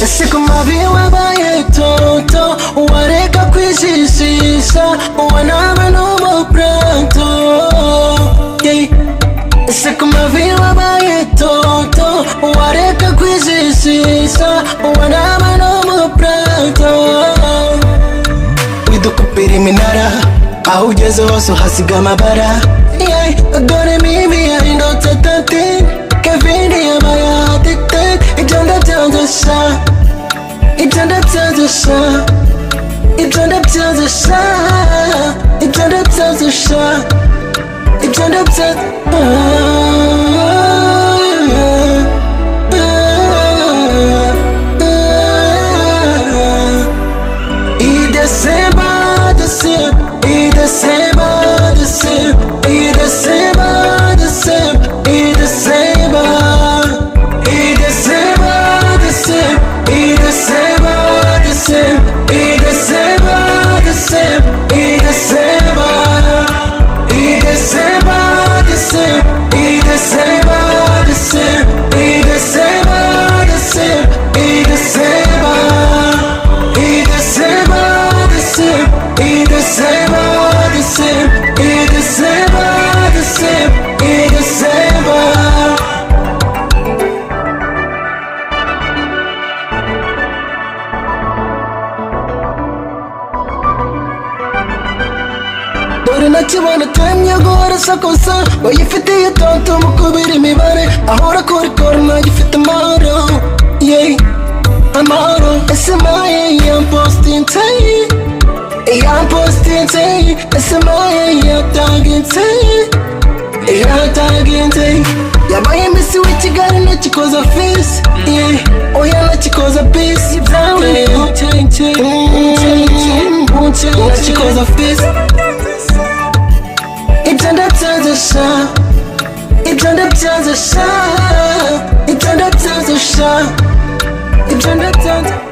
Ese kumavi wabaye toto, wareka kwijijisha, wanaba n'umupranto. Ese kumavi wabaye toto, wareka kwijijisha, wanaba n'umupranto. Widukupira iminara, aho ugeze hose uhasiga amabara. Dore mimi yahindutse tati, Kevin yabaye addicted. Ibyo ndabyandusha, ibyo ndabyandusha, ibyo ndabyandusha, ibyo ndabyandusha, ibyo nakibona time yo guhora sakosa, wayifitiye tonto mukubira imibare, ahora korikora ntagifite amahoro. Amahoro. Ese maye yampostinze, yampostinze. Ese maye yataginze, yataginze. Yabaye Messi w'ikigali ntakikoza fisi, oya ntakikoza bisi. Ibyawe ntakikoza fisi. Ibyo ndabyandusha, ibyo ndabyandusha, ibyo ndabyandusha, ibyo ndabyandusha.